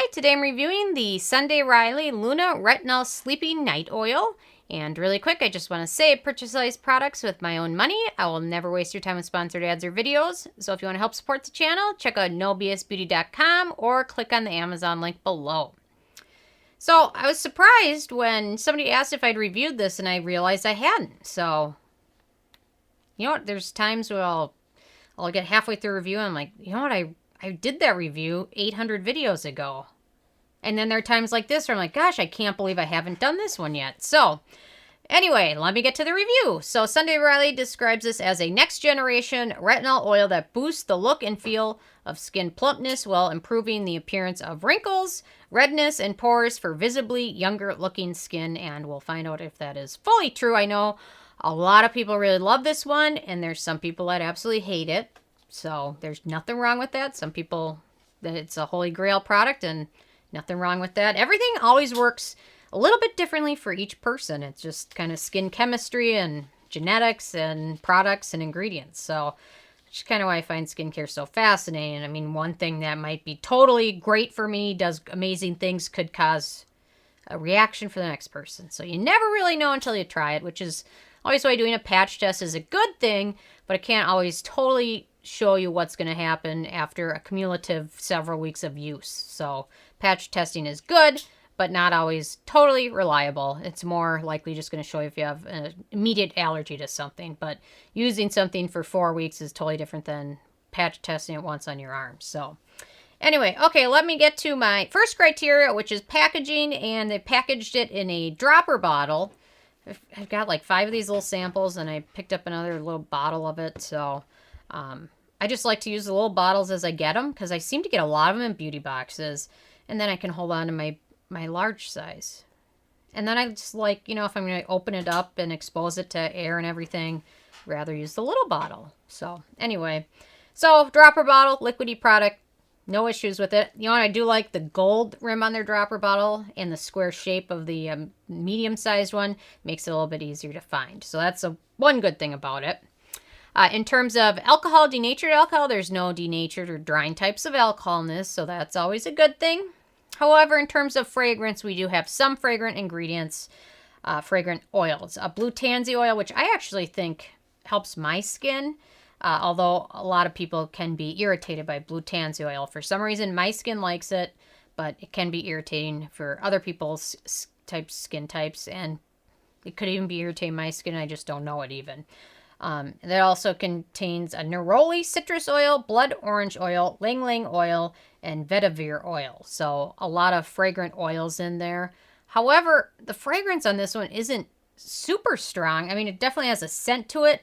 Hi, today I'm reviewing the Sunday Riley Luna Retinol Sleeping Night Oil. And really quick, I just want to say I purchase these products with my own money. I will never waste your time with sponsored ads or videos. So if you want to help support the channel, check out nobilisbeauty.com or click on the Amazon link below. So I was surprised when somebody asked if I'd reviewed this and I realized I hadn't. So, you know what, there's times where I'll get halfway through a review and I'm like, you know what, I did that review 800 videos ago. And then there are times like this where I'm like, gosh, I can't believe I haven't done this one yet. So anyway, let me get to the review. So Sunday Riley describes this as a next generation retinol oil that boosts the look and feel of skin plumpness while improving the appearance of wrinkles, redness, and pores for visibly younger looking skin. And we'll find out if that is fully true. I know a lot of people really love this one, and there's some people that absolutely hate it. So there's nothing wrong with that. Some people, it's a holy grail product and nothing wrong with that. Everything always works a little bit differently for each person. It's just kind of skin chemistry and genetics and products and ingredients. So it's kind of why I find skincare so fascinating. I mean, one thing that might be totally great for me, does amazing things, could cause a reaction for the next person. So you never really know until you try it, which is always why doing a patch test is a good thing, but it can't always totally show you what's going to happen after a cumulative several weeks of use. So patch testing is good, but not always totally reliable. It's more likely just going to show you if you have an immediate allergy to something, but using something for 4 weeks is totally different than patch testing it once on your arm. So anyway, okay, let me get to my first criteria, which is packaging, and they packaged it in a dropper bottle. I've got like 5 of these little samples, and I picked up another little bottle of it, so I just like to use the little bottles as I get them, because I seem to get a lot of them in beauty boxes, and then I can hold on to my large size. And then I just like, you know, if I'm going to open it up and expose it to air and everything, rather use the little bottle. So anyway, so dropper bottle, liquidy product, no issues with it. You know what, I do like the gold rim on their dropper bottle, and the square shape of the medium-sized one makes it a little bit easier to find. So that's one good thing about it. In terms of alcohol, denatured alcohol, there's no denatured or drying types of alcohol in this, so that's always a good thing. However, in terms of fragrance, we do have some fragrant ingredients, fragrant oils. Blue tansy oil, which I actually think helps my skin, although a lot of people can be irritated by blue tansy oil. For some reason, my skin likes it, but it can be irritating for other people's skin types, and it could even be irritating my skin, I just don't know it even. That also contains a neroli citrus oil, blood orange oil, lang lang oil, and vetiver oil. So a lot of fragrant oils in there. However, the fragrance on this one isn't super strong. I mean, it definitely has a scent to it,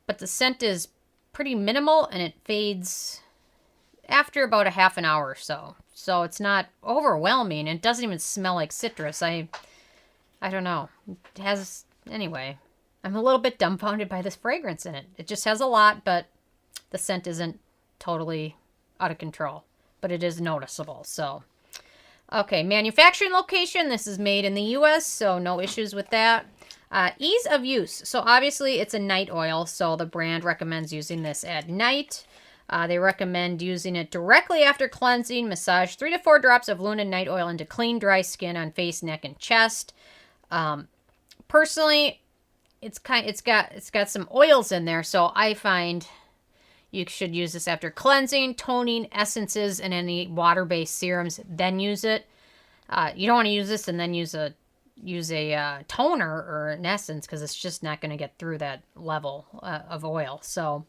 but the scent is pretty minimal, and it fades after about a half an hour or so. So it's not overwhelming. It doesn't even smell like citrus. I don't know. It has, anyway, I'm a little bit dumbfounded by this fragrance in it. It just has a lot, but the scent isn't totally out of control, but it is noticeable. So, okay, manufacturing location. This is made in the U.S., so no issues with that. Ease of use. So obviously it's a night oil, so the brand recommends using this at night. They recommend using it directly after cleansing. Massage 3 to 4 drops of Luna night oil into clean, dry skin on face, neck, and chest. Personally, it's got some oils in there, so I find you should use this after cleansing, toning, essences, and any water-based serums. Then use it. You don't want to use this and then use a toner or an essence, because it's just not going to get through that level of oil. So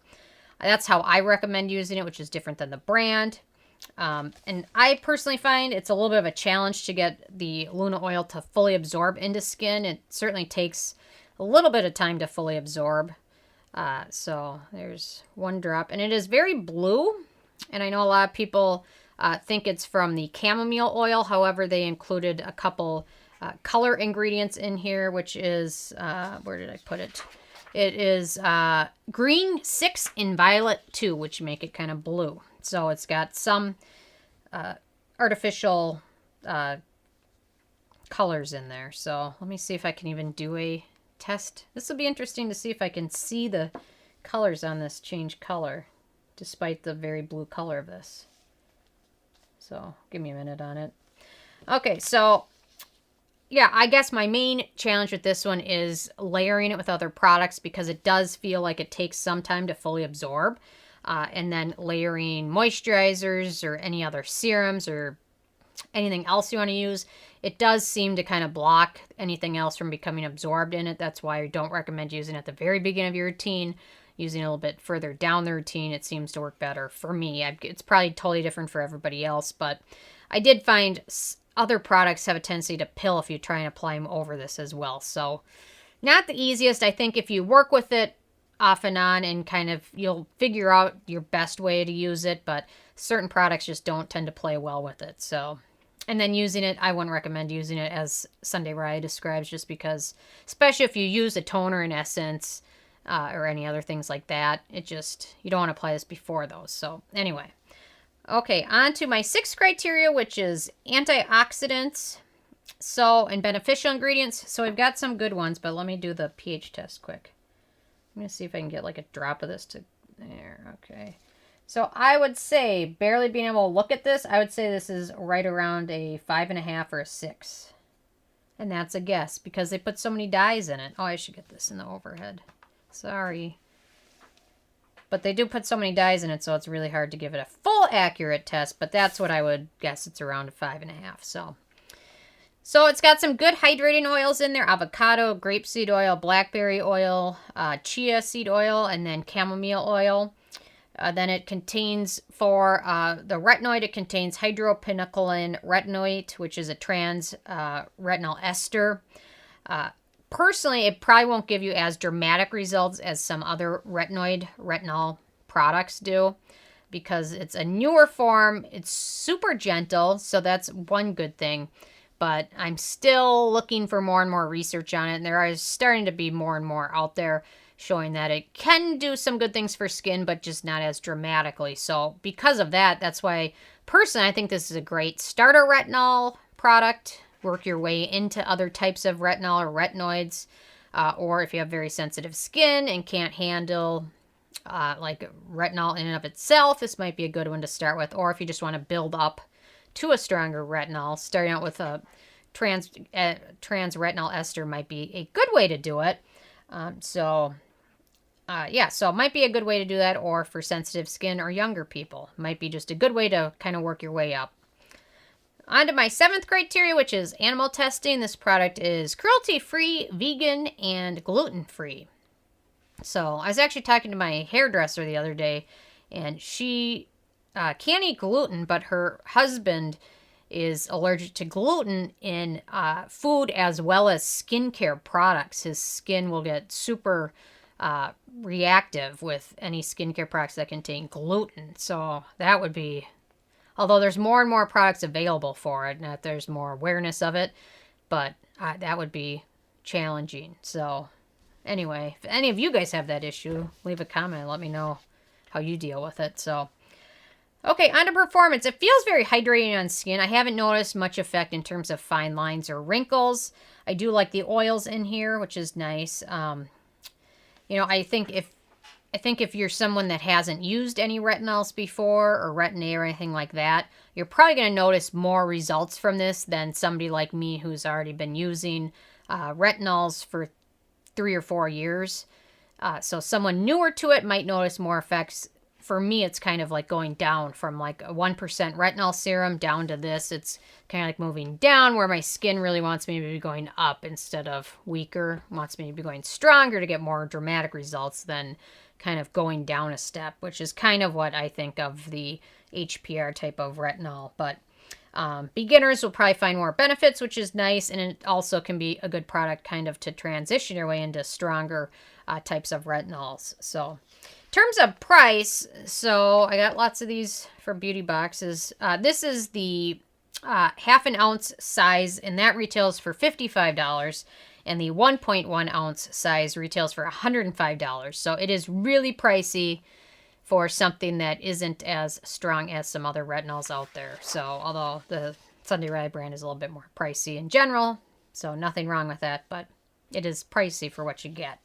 that's how I recommend using it, which is different than the brand. And I personally find it's a little bit of a challenge to get the Luna oil to fully absorb into skin. It certainly takes a little bit of time to fully absorb. So there's 1 drop, and it is very blue. And I know a lot of people think it's from the chamomile oil. However, they included a couple color ingredients in here, which is, where did I put it? It is green 6 and violet 2, which make it kind of blue. So it's got some artificial colors in there. So let me see if I can even do a test. This will be interesting to see if I can see the colors on this change color, despite the very blue color of this. So give me a minute on it. Okay, so yeah, I guess my main challenge with this one is layering it with other products because it does feel like it takes some time to fully absorb. And then layering moisturizers or any other serums or anything else you want to use, it does seem to kind of block anything else from becoming absorbed in it. That's why I don't recommend using it at the very beginning of your routine. Using it a little bit further down the routine, it seems to work better for me. It's probably totally different for everybody else, but I did find other products have a tendency to pill if you try and apply them over this as well. So not the easiest. I think if you work with it off and on and kind of you'll figure out your best way to use it, but certain products just don't tend to play well with it. So, and then using it, I wouldn't recommend using it as Sunday Rye describes, just because, especially if you use a toner in essence or any other things like that, it just, you don't want to apply this before those. So anyway, okay, on to my 6th criteria, which is antioxidants. So, and beneficial ingredients. So we've got some good ones, but let me do the pH test quick. I'm going to see if I can get like a drop of this to there. Okay. So I would say, barely being able to look at this, I would say this is right around a 5.5 or a 6. And that's a guess because they put so many dyes in it. Oh, I should get this in the overhead. Sorry. But they do put so many dyes in it, so it's really hard to give it a full accurate test. But that's what I would guess. It's around a 5.5. So it's got some good hydrating oils in there. Avocado, grapeseed oil, blackberry oil, chia seed oil, and then chamomile oil. Then it contains, for the retinoid, it contains hydroxypinacolone retinoate, which is a trans retinol ester. Personally, it probably won't give you as dramatic results as some other retinol products do, because it's a newer form. It's super gentle, so that's one good thing. But I'm still looking for more and more research on it, and there is starting to be more and more out there showing that it can do some good things for skin, but just not as dramatically. So because of that, that's why personally I think this is a great starter retinol product. Work your way into other types of retinol or retinoids, or if you have very sensitive skin and can't handle like retinol in and of itself, this might be a good one to start with. Or if you just want to build up to a stronger retinol, starting out with a trans retinol ester might be a good way to do it. So it might be a good way to do that, or for sensitive skin or younger people. Might be just a good way to kind of work your way up. On to my 7th criteria, which is animal testing. This product is cruelty-free, vegan, and gluten-free. So I was actually talking to my hairdresser the other day, and she can't eat gluten, but her husband is allergic to gluten in food as well as skincare products. His skin will get super reactive with any skincare products that contain gluten. So that would be, although there's more and more products available for it, and that there's more awareness of it, but that would be challenging. So anyway, if any of you guys have that issue, leave a comment and let me know how you deal with it. So okay, on to performance. It feels very hydrating on skin. I haven't noticed much effect in terms of fine lines or wrinkles. I do like the oils in here, which is nice. I think if you're someone that hasn't used any retinols before or Retin-A or anything like that, you're probably going to notice more results from this than somebody like me who's already been using retinols for 3 or 4 years. So someone newer to it might notice more effects. For me, it's kind of like going down from like a 1% retinol serum down to this. It's kind of like moving down, where my skin really wants me to be going up instead of weaker. Wants me to be going stronger to get more dramatic results than kind of going down a step, which is kind of what I think of the HPR type of retinol. But beginners will probably find more benefits, which is nice. And it also can be a good product kind of to transition your way into stronger types of retinols. So in terms of price, so I got lots of these for beauty boxes. This is the half an ounce size, and that retails for $55. And the 1.1 ounce size retails for $105. So it is really pricey for something that isn't as strong as some other retinols out there. So although the Sunday Rye brand is a little bit more pricey in general, so nothing wrong with that, but it is pricey for what you get.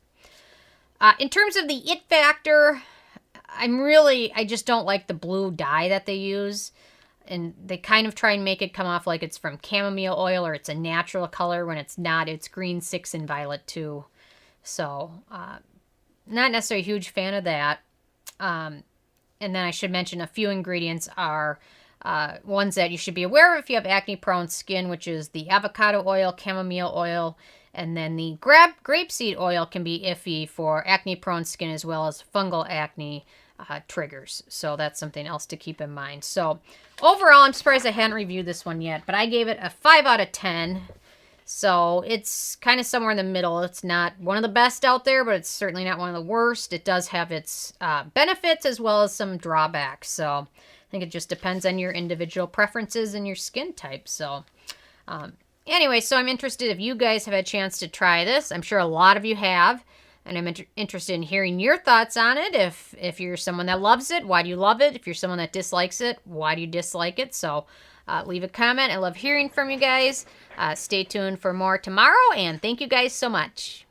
In terms of the it factor, I just don't like the blue dye that they use. and they kind of try and make it come off like it's from chamomile oil or it's a natural color when it's not. It's green 6 and violet 2. So, not necessarily a huge fan of that. And then I should mention a few ingredients are ones that you should be aware of if you have acne-prone skin, which is the avocado oil, chamomile oil, and then the grapeseed oil can be iffy for acne-prone skin as well as fungal acne triggers. So that's something else to keep in mind. So overall, I'm surprised I hadn't reviewed this one yet, but I gave it a 5 out of 10. So it's kind of somewhere in the middle. It's not one of the best out there, but it's certainly not one of the worst. It does have its benefits as well as some drawbacks. So I think it just depends on your individual preferences and your skin type. So anyway, so I'm interested if you guys have had a chance to try this. I'm sure a lot of you have. And I'm interested in hearing your thoughts on it. If you're someone that loves it, why do you love it? If you're someone that dislikes it, why do you dislike it? So leave a comment. I love hearing from you guys. Stay tuned for more tomorrow, and thank you guys so much.